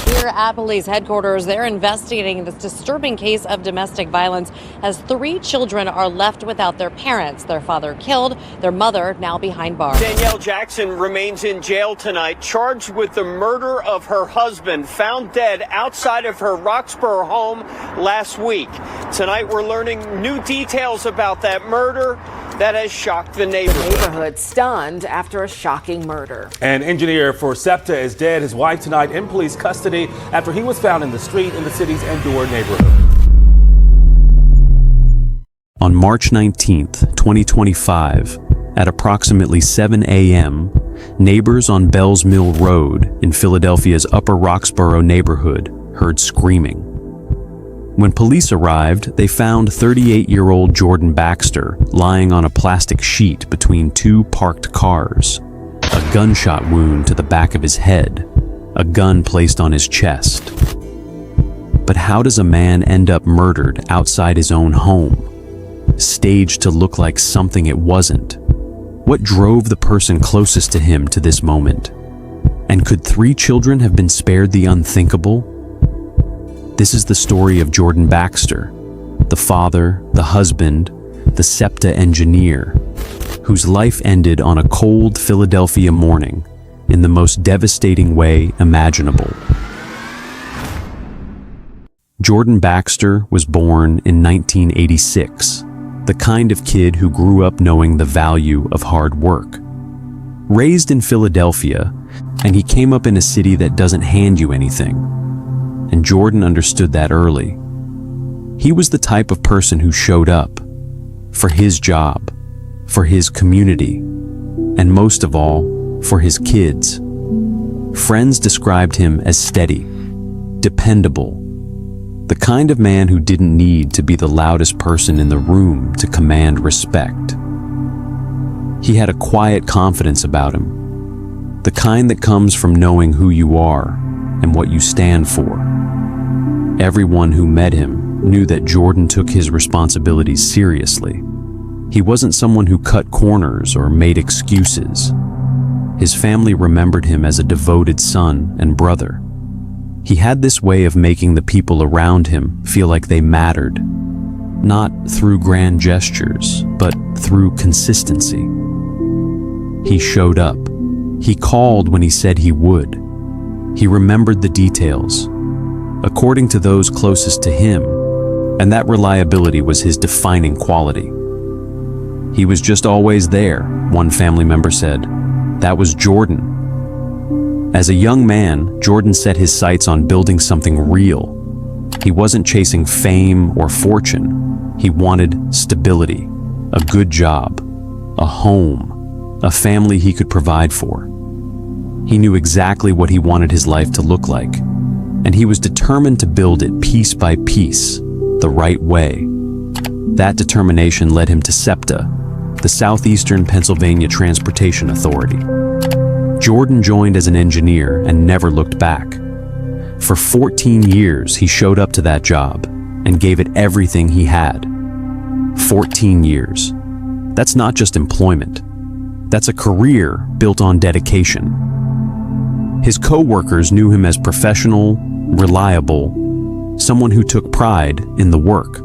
Here at police headquarters, they're investigating this disturbing case of domestic violence as 3 children are left without their parents. Their father killed, their mother now behind bars. Danielle Jackson remains in jail tonight, charged with the murder of her husband, found dead outside of her Roxborough home last week. Tonight we're learning new details about that murder that has shocked the neighborhood. Neighborhood stunned after a shocking murder. An engineer for SEPTA is dead. His wife tonight in police custody after he was found in the street in the city's Endor neighborhood. On March 19th, 2025, at approximately 7 a.m., neighbors on Bells Mill Road in Philadelphia's Upper Roxborough neighborhood heard screaming. When police arrived, they found 38-year-old Jordan Baxter lying on a plastic sheet between 2 parked cars, a gunshot wound to the back of his head, a gun placed on his chest. But how does a man end up murdered outside his own home, staged to look like something it wasn't? What drove the person closest to him to this moment? And could 3 children have been spared the unthinkable? This is the story of Jordan Baxter, the father, the husband, the SEPTA engineer, whose life ended on a cold Philadelphia morning in the most devastating way imaginable. Jordan Baxter was born in 1986, the kind of kid who grew up knowing the value of hard work. Raised in Philadelphia, and he came up in a city that doesn't hand you anything. And Jordan understood that early. He was the type of person who showed up for his job, for his community, and most of all, for his kids. Friends described him as steady, dependable, the kind of man who didn't need to be the loudest person in the room to command respect. He had a quiet confidence about him, the kind that comes from knowing who you are and what you stand for. Everyone who met him knew that Jordan took his responsibilities seriously. He wasn't someone who cut corners or made excuses. His family remembered him as a devoted son and brother. He had this way of making the people around him feel like they mattered, not through grand gestures, but through consistency. He showed up. He called when he said he would. He remembered the details, according to those closest to him, and that reliability was his defining quality. He was just always there, one family member said. That was Jordan. As a young man, Jordan set his sights on building something real. He wasn't chasing fame or fortune. He wanted stability, a good job, a home, a family he could provide for. He knew exactly what he wanted his life to look like, and he was determined to build it piece by piece, the right way. That determination led him to SEPTA, the Southeastern Pennsylvania Transportation Authority. Jordan joined as an engineer and never looked back. For 14 years, he showed up to that job and gave it everything he had. 14 years. That's not just employment. That's a career built on dedication. His co-workers knew him as professional, reliable, someone who took pride in the work.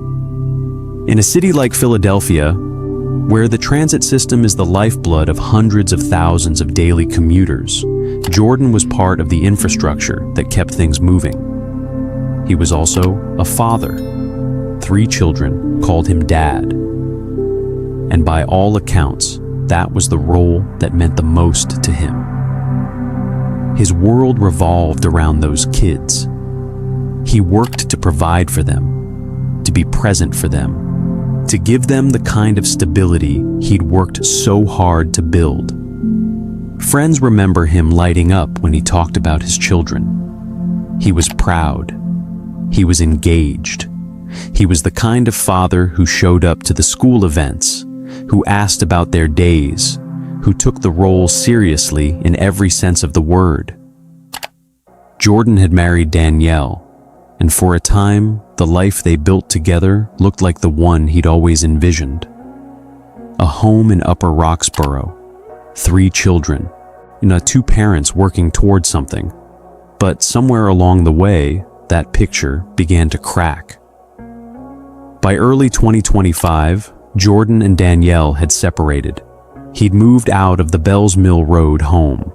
In a city like Philadelphia, where the transit system is the lifeblood of hundreds of thousands of daily commuters, Jordan was part of the infrastructure that kept things moving. He was also a father. 3 children called him Dad. And by all accounts, that was the role that meant the most to him. His world revolved around those kids. He worked to provide for them, to be present for them, to give them the kind of stability he'd worked so hard to build. Friends remember him lighting up when he talked about his children. He was proud. He was engaged. He was the kind of father who showed up to the school events, who asked about their days, who took the role seriously in every sense of the word. Jordan had married Danielle, and for a time, the life they built together looked like the one he'd always envisioned. A home in Upper Roxborough, 3 children, 2 parents working towards something. But somewhere along the way, that picture began to crack. By early 2025, Jordan and Danielle had separated. He'd moved out of the Bells Mill Road home.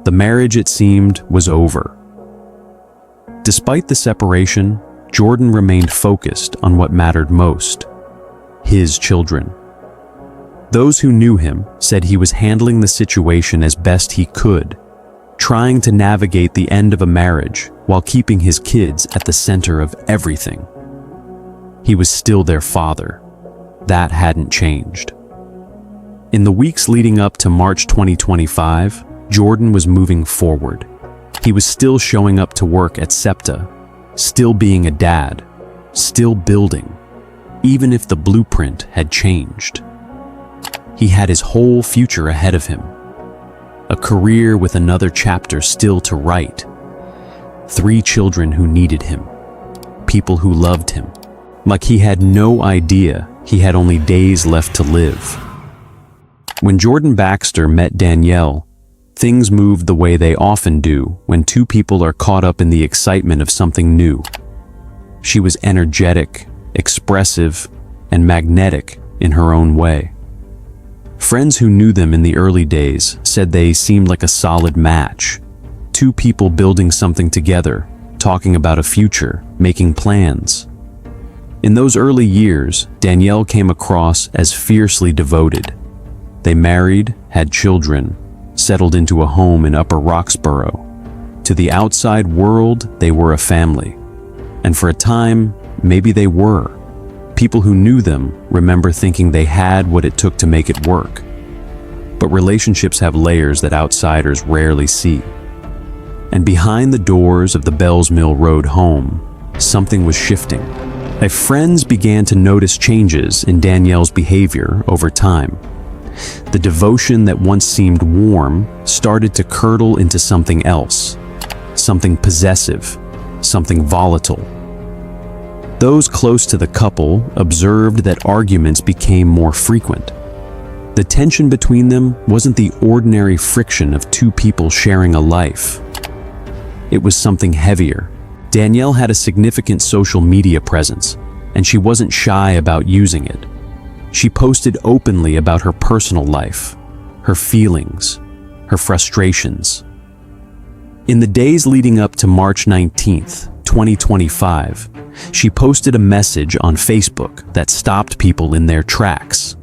The marriage, it seemed, was over. Despite the separation, Jordan remained focused on what mattered most: his children. Those who knew him said he was handling the situation as best he could, trying to navigate the end of a marriage while keeping his kids at the center of everything. He was still their father. That hadn't changed. In the weeks leading up to March 2025, Jordan was moving forward. He was still showing up to work at SEPTA, still being a dad, still building, even if the blueprint had changed. He had his whole future ahead of him, a career with another chapter still to write, 3 children who needed him, people who loved him, like he had no idea he had only days left to live. When Jordan Baxter met Danielle, things moved the way they often do when two people are caught up in the excitement of something new. She was energetic, expressive, and magnetic in her own way. Friends who knew them in the early days said they seemed like a solid match. Two people building something together, talking about a future, making plans. In those early years, Danielle came across as fiercely devoted. They married, had children, settled into a home in Upper Roxborough. To the outside world, they were a family. And for a time, maybe they were. People who knew them remember thinking they had what it took to make it work. But relationships have layers that outsiders rarely see. And behind the doors of the Bells Mill Road home, something was shifting. Friends began to notice changes in Danielle's behavior over time. The devotion that once seemed warm started to curdle into something else, something possessive, something volatile. Those close to the couple observed that arguments became more frequent. The tension between them wasn't the ordinary friction of two people sharing a life. It was something heavier. Danielle had a significant social media presence, and she wasn't shy about using it. She posted openly about her personal life, her feelings, her frustrations. In the days leading up to March 19th, 2025, she posted a message on Facebook that stopped people in their tracks.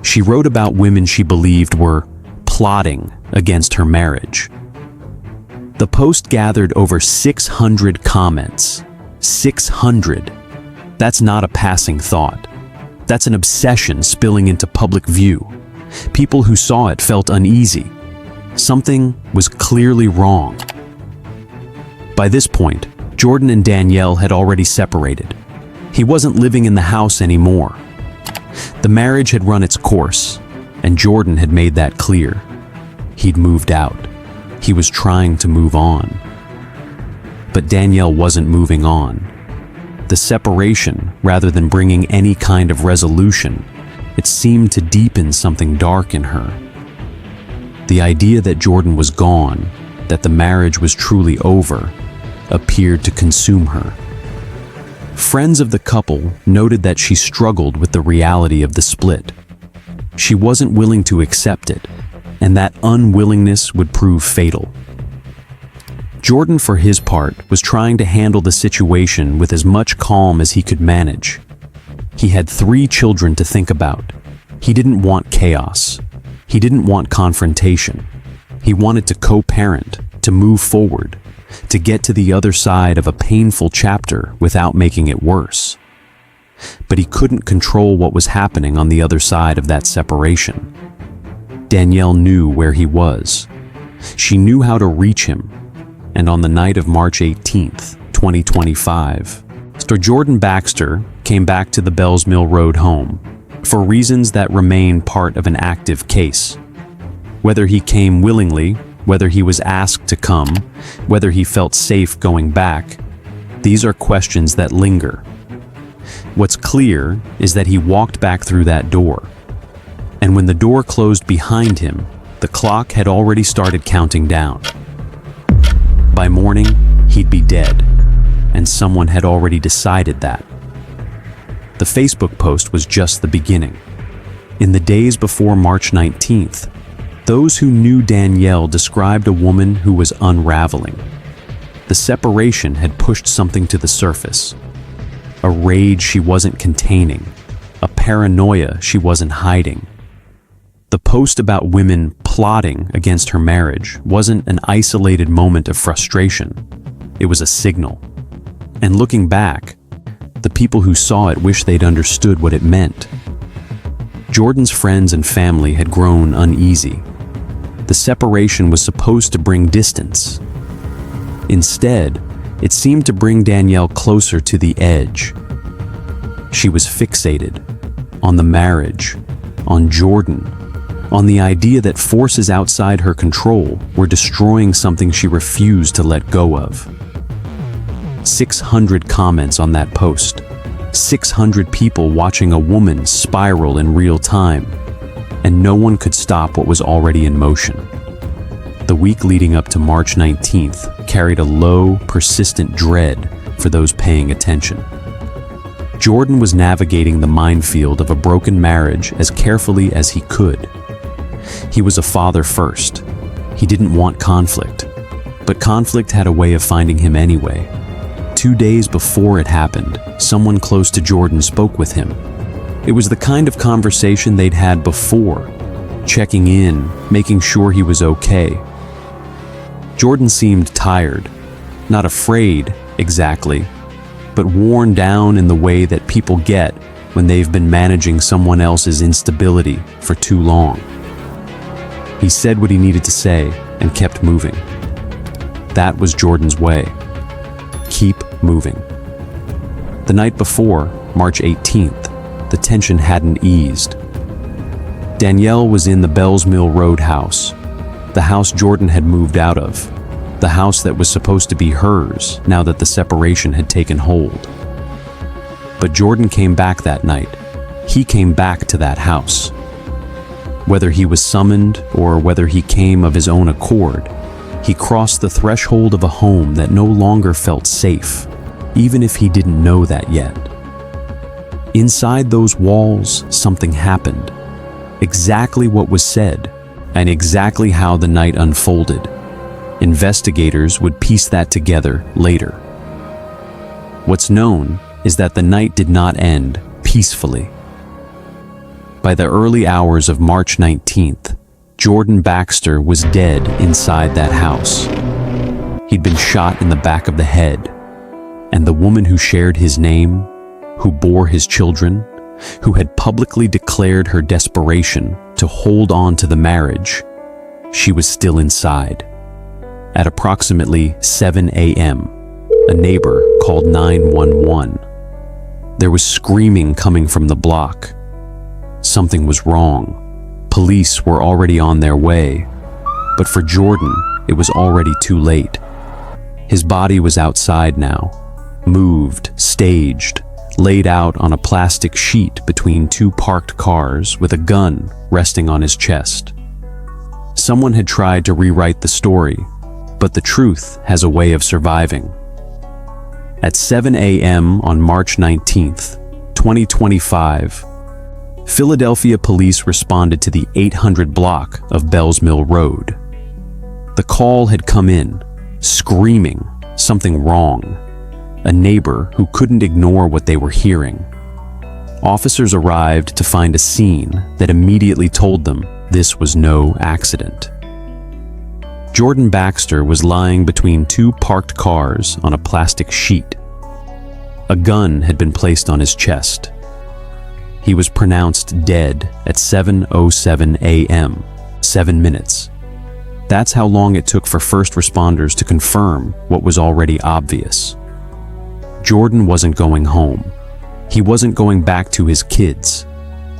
She wrote about women she believed were plotting against her marriage. The post gathered over 600 comments. 600. That's not a passing thought. That's an obsession spilling into public view. People who saw it felt uneasy. Something was clearly wrong. By this point, Jordan and Danielle had already separated. He wasn't living in the house anymore. The marriage had run its course, and Jordan had made that clear. He'd moved out. He was trying to move on. But Danielle wasn't moving on. The separation, rather than bringing any kind of resolution, it seemed to deepen something dark in her. The idea that Jordan was gone, that the marriage was truly over, appeared to consume her. Friends of the couple noted that she struggled with the reality of the split. She wasn't willing to accept it, and that unwillingness would prove fatal. Jordan, for his part, was trying to handle the situation with as much calm as he could manage. He had 3 children to think about. He didn't want chaos. He didn't want confrontation. He wanted to co-parent, to move forward, to get to the other side of a painful chapter without making it worse. But he couldn't control what was happening on the other side of that separation. Danielle knew where he was. She knew how to reach him. And on the night of March 18th, 2025, Jordan Baxter came back to the Bells Mill Road home for reasons that remain part of an active case. Whether he came willingly, whether he was asked to come, whether he felt safe going back, these are questions that linger. What's clear is that he walked back through that door. And when the door closed behind him, the clock had already started counting down. By morning, he'd be dead, and someone had already decided that. The Facebook post was just the beginning. In the days before March 19th, those who knew Danielle described a woman who was unraveling. The separation had pushed something to the surface. A rage she wasn't containing, a paranoia she wasn't hiding. The post about women plotting against her marriage wasn't an isolated moment of frustration. It was a signal. And looking back, the people who saw it wish they'd understood what it meant. Jordan's friends and family had grown uneasy. The separation was supposed to bring distance. Instead, it seemed to bring Danielle closer to the edge. She was fixated on the marriage, on Jordan, on the idea that forces outside her control were destroying something she refused to let go of. 600 comments on that post. 600 people watching a woman spiral in real time, and no one could stop what was already in motion. The week leading up to March 19th carried a low, persistent dread for those paying attention. Jordan was navigating the minefield of a broken marriage as carefully as he could. He was a father first. He didn't want conflict, but conflict had a way of finding him anyway. 2 days before it happened, someone close to Jordan spoke with him. It was the kind of conversation they'd had before, checking in, making sure he was okay. Jordan seemed tired, not afraid exactly, but worn down in the way that people get when they've been managing someone else's instability for too long. He said what he needed to say and kept moving. That was Jordan's way. Keep moving. The night before, March 18th, the tension hadn't eased. Danielle was in the Bells Mill Road house, the house Jordan had moved out of, the house that was supposed to be hers now that the separation had taken hold. But Jordan came back that night. He came back to that house. Whether he was summoned or whether he came of his own accord, he crossed the threshold of a home that no longer felt safe, even if he didn't know that yet. Inside those walls, something happened. Exactly what was said, and exactly how the night unfolded. Investigators would piece that together later. What's known is that the night did not end peacefully. By the early hours of March 19th, Jordan Baxter was dead inside that house. He'd been shot in the back of the head, and the woman who shared his name, who bore his children, who had publicly declared her desperation to hold on to the marriage, she was still inside. At approximately 7 a.m., a neighbor called 911. There was screaming coming from the block. Something was wrong. Police were already on their way, but for Jordan, it was already too late. His body was outside now, moved, staged, laid out on a plastic sheet between two parked cars with a gun resting on his chest. Someone had tried to rewrite the story, but the truth has a way of surviving. At 7 a.m. on March 19th, 2025, Philadelphia police responded to the 800 block of Bells Mill Road. The call had come in, screaming something wrong. A neighbor who couldn't ignore what they were hearing. Officers arrived to find a scene that immediately told them this was no accident. Jordan Baxter was lying between two parked cars on a plastic sheet. A gun had been placed on his chest. He was pronounced dead at 7:07 a.m., 7 minutes. That's how long it took for first responders to confirm what was already obvious. Jordan wasn't going home. He wasn't going back to his kids.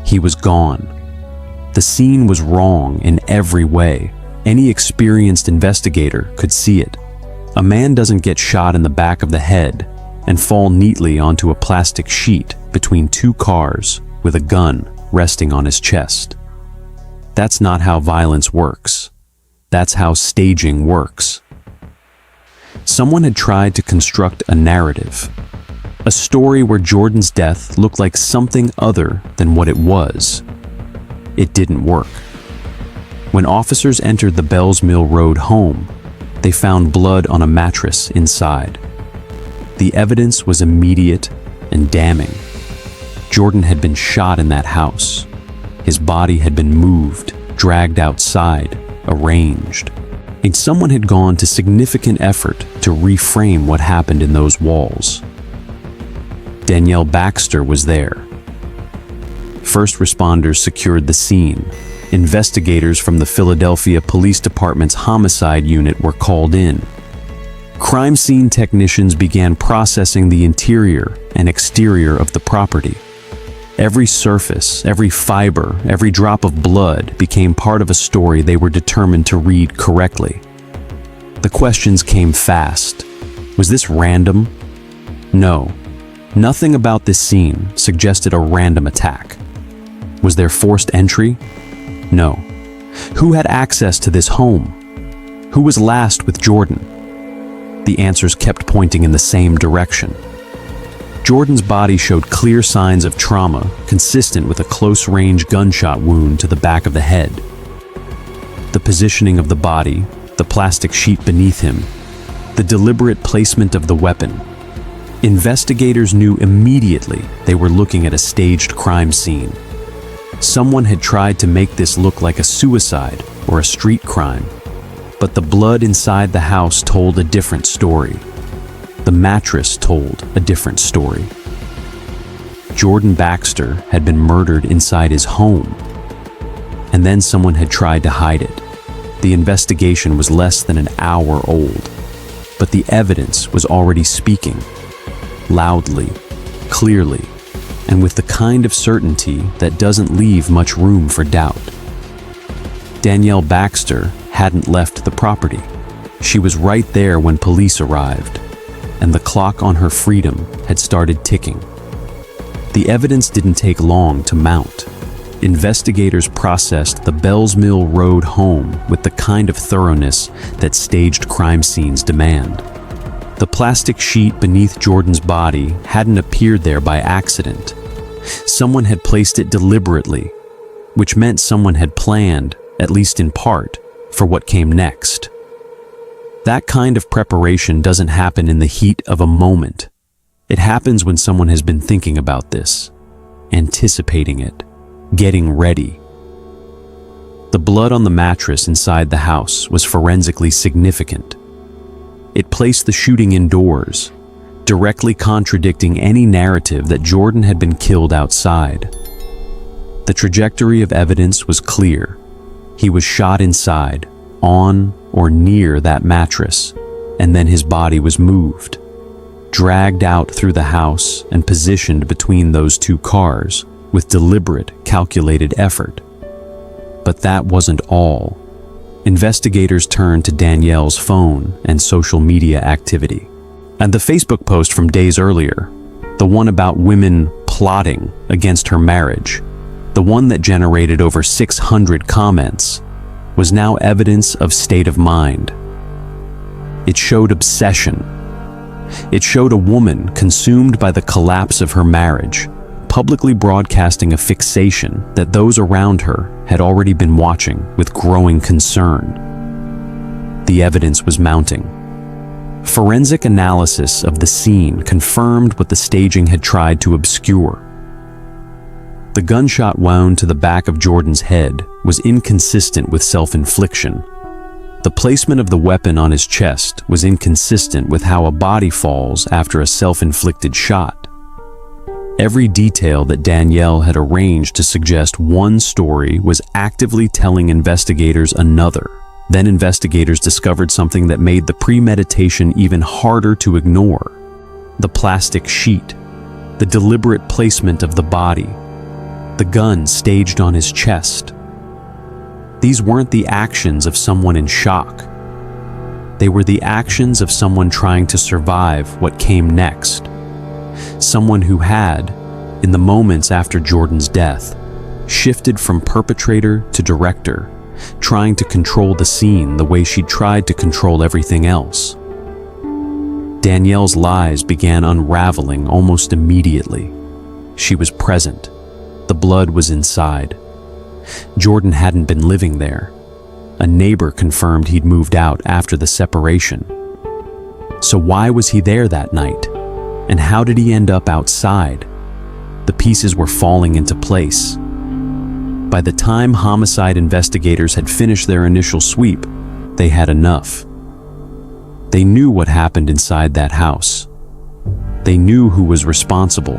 He was gone. The scene was wrong in every way. Any experienced investigator could see it. A man doesn't get shot in the back of the head and fall neatly onto a plastic sheet between two cars with a gun resting on his chest. That's not how violence works. That's how staging works. Someone had tried to construct a narrative, a story where Jordan's death looked like something other than what it was. It didn't work. When officers entered the Bells Mill Road home, they found blood on a mattress inside. The evidence was immediate and damning. Jordan had been shot in that house. His body had been moved, dragged outside, arranged. And someone had gone to significant effort to reframe what happened in those walls. Danielle Baxter was there. First responders secured the scene. Investigators from the Philadelphia Police Department's homicide unit were called in. Crime scene technicians began processing the interior and exterior of the property. Every surface, every fiber, every drop of blood became part of a story they were determined to read correctly. The questions came fast. Was this random? No. Nothing about this scene suggested a random attack. Was there forced entry? No. Who had access to this home? Who was last with Jordan? The answers kept pointing in the same direction. Jordan's body showed clear signs of trauma, consistent with a close-range gunshot wound to the back of the head. The positioning of the body, the plastic sheet beneath him, the deliberate placement of the weapon. Investigators knew immediately they were looking at a staged crime scene. Someone had tried to make this look like a suicide or a street crime, but the blood inside the house told a different story. The mattress told a different story. Jordan Baxter had been murdered inside his home, and then someone had tried to hide it. The investigation was less than an hour old, but the evidence was already speaking, loudly, clearly, and with the kind of certainty that doesn't leave much room for doubt. Danielle Baxter hadn't left the property. She was right there when police arrived, and the clock on her freedom had started ticking. The evidence didn't take long to mount. Investigators processed the Bells Mill Road home with the kind of thoroughness that staged crime scenes demand. The plastic sheet beneath Jordan's body hadn't appeared there by accident. Someone had placed it deliberately, which meant someone had planned, at least in part, for what came next. That kind of preparation doesn't happen in the heat of a moment. It happens when someone has been thinking about this, anticipating it, getting ready. The blood on the mattress inside the house was forensically significant. It placed the shooting indoors, directly contradicting any narrative that Jordan had been killed outside. The trajectory of evidence was clear. He was shot inside, on or near that mattress, and then his body was moved, dragged out through the house and positioned between those two cars with deliberate, calculated effort. But that wasn't all. Investigators turned to Danielle's phone and social media activity. And the Facebook post from days earlier, the one about women plotting against her marriage, the one that generated over 600 comments, was now evidence of state of mind. It showed obsession. It showed a woman consumed by the collapse of her marriage, publicly broadcasting a fixation that those around her had already been watching with growing concern. The evidence was mounting. Forensic analysis of the scene confirmed what the staging had tried to obscure. The gunshot wound to the back of Jordan's head was inconsistent with self-infliction. The placement of the weapon on his chest was inconsistent with how a body falls after a self-inflicted shot. Every detail that Danielle had arranged to suggest one story was actively telling investigators another. Then investigators discovered something that made the premeditation even harder to ignore. The plastic sheet, the deliberate placement of the body, the gun staged on his chest. These weren't the actions of someone in shock. They were the actions of someone trying to survive what came next. Someone who had, in the moments after Jordan's death, shifted from perpetrator to director, trying to control the scene the way she'd tried to control everything else. Danielle's lies began unraveling almost immediately. She was present. The blood was inside. Jordan hadn't been living there. A neighbor confirmed he'd moved out after the separation. So why was he there that night? And how did he end up outside? The pieces were falling into place. By the time homicide investigators had finished their initial sweep, they had enough. They knew what happened inside that house. They knew who was responsible.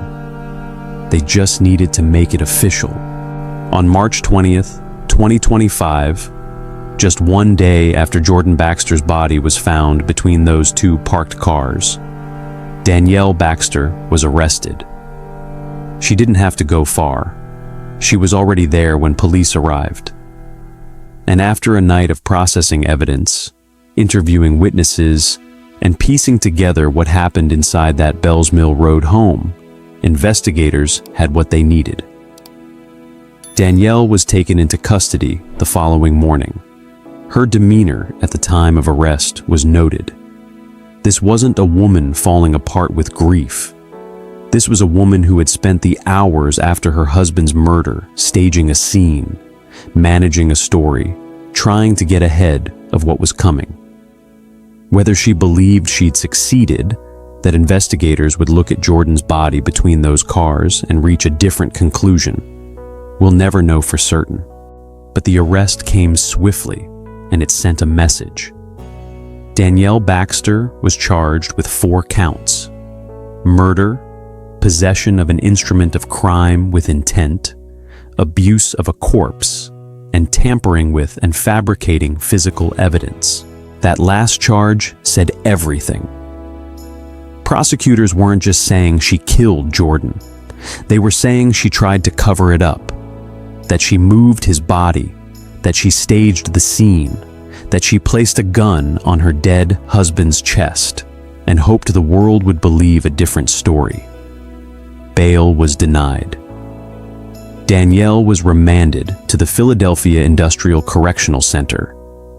They just needed to make it official. On March 20th, 2025, just one day after Jordan Baxter's body was found between those two parked cars, Danielle Baxter was arrested. She didn't have to go far. She was already there when police arrived. And after a night of processing evidence, interviewing witnesses, and piecing together what happened inside that Bells Mill Road home, investigators had what they needed. Danielle was taken into custody the following morning. Her demeanor at the time of arrest was noted. This wasn't a woman falling apart with grief. This was a woman who had spent the hours after her husband's murder staging a scene, managing a story, trying to get ahead of what was coming. Whether she believed she'd succeeded, that investigators would look at Jordan's body between those cars and reach a different conclusion, we'll never know for certain. But the arrest came swiftly, and it sent a message. Danielle Baxter was charged with 4 counts: murder, possession of an instrument of crime with intent, abuse of a corpse, and tampering with and fabricating physical evidence. That last charge said everything. Prosecutors weren't just saying she killed Jordan. They were saying she tried to cover it up, that she moved his body, that she staged the scene, that she placed a gun on her dead husband's chest and hoped the world would believe a different story. Bail was denied. Danielle was remanded to the Philadelphia Industrial Correctional Center,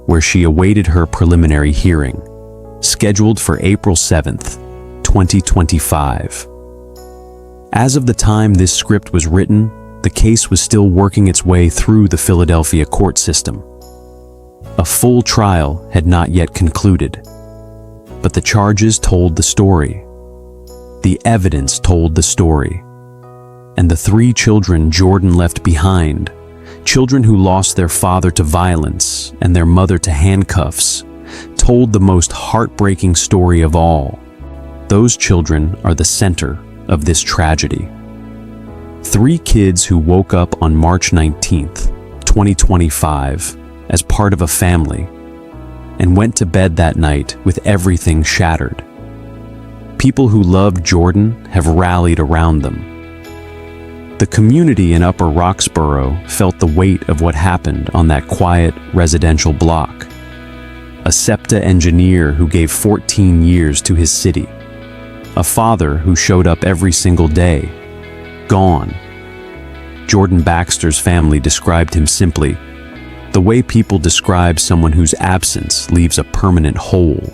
where she awaited her preliminary hearing, scheduled for April 7th, 2025. As of the time this script was written, the case was still working its way through the Philadelphia court system. A full trial had not yet concluded, but the charges told the story. The evidence told the story. And the 3 children Jordan left behind, children who lost their father to violence and their mother to handcuffs, told the most heartbreaking story of all. Those children are the center of this tragedy. 3 kids who woke up on March 19th, 2025, as part of a family, and went to bed that night with everything shattered. People who loved Jordan have rallied around them. The community in Upper Roxborough felt the weight of what happened on that quiet residential block. A SEPTA engineer who gave 14 years to his city. A father who showed up every single day. Gone. Jordan Baxter's family described him simply, the way people describe someone whose absence leaves a permanent hole.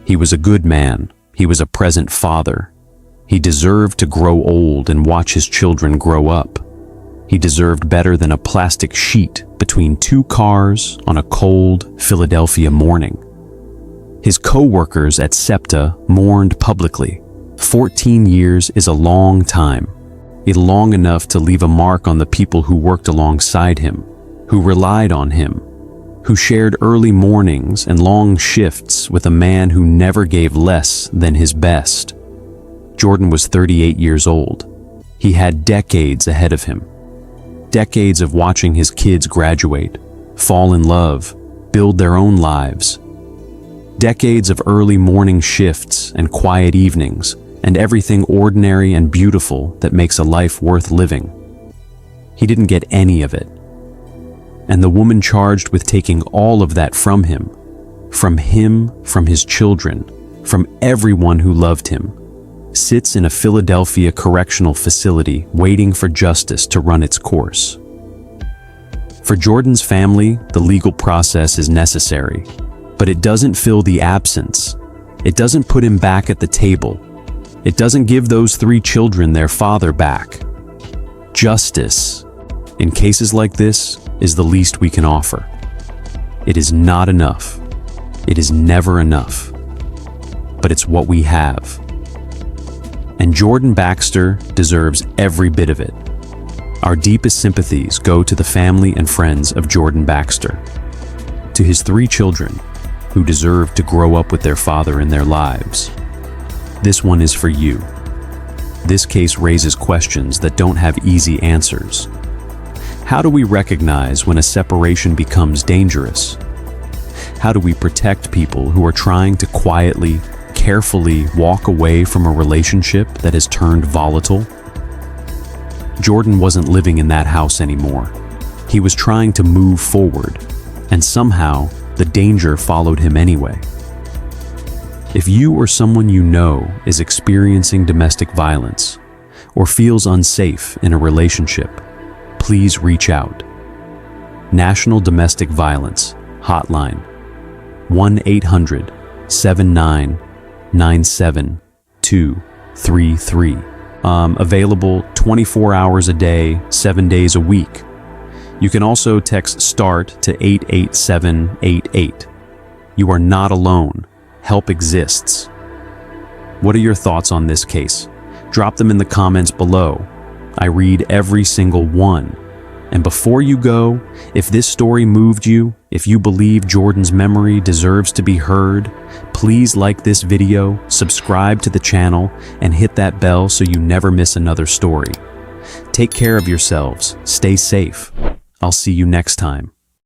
He was a good man. He was a present father. He deserved to grow old and watch his children grow up. He deserved better than a plastic sheet between 2 cars on a cold Philadelphia morning. His co-workers at SEPTA mourned publicly. 14 years is a long time. It's long enough to leave a mark on the people who worked alongside him, who relied on him, who shared early mornings and long shifts with a man who never gave less than his best. Jordan was 38 years old. He had decades ahead of him. Decades of watching his kids graduate, fall in love, build their own lives. Decades of early morning shifts and quiet evenings, and everything ordinary and beautiful that makes a life worth living. He didn't get any of it. And the woman charged with taking all of that from him, from his children, from everyone who loved him, sits in a Philadelphia correctional facility waiting for justice to run its course. For Jordan's family, the legal process is necessary, but it doesn't fill the absence. It doesn't put him back at the table. It doesn't give those 3 children their father back. Justice, in cases like this, is the least we can offer. It is not enough. It is never enough. But it's what we have. And Jordan Baxter deserves every bit of it. Our deepest sympathies go to the family and friends of Jordan Baxter, to his 3 children who deserve to grow up with their father in their lives. This one is for you. This case raises questions that don't have easy answers. How do we recognize when a separation becomes dangerous? How do we protect people who are trying to quietly, carefully walk away from a relationship that has turned volatile? Jordan wasn't living in that house anymore. He was trying to move forward, and somehow the danger followed him anyway. If you or someone you know is experiencing domestic violence or feels unsafe in a relationship, please reach out. National Domestic Violence Hotline 1-800-79-97-233. Available 24 hours a day, 7 days a week. You can also text START to 88788. You are not alone. Help exists. What are your thoughts on this case? Drop them in the comments below. I read every single one. And before you go, if this story moved you, if you believe Jordan's memory deserves to be heard, please like this video, subscribe to the channel, and hit that bell so you never miss another story. Take care of yourselves. Stay safe. I'll see you next time.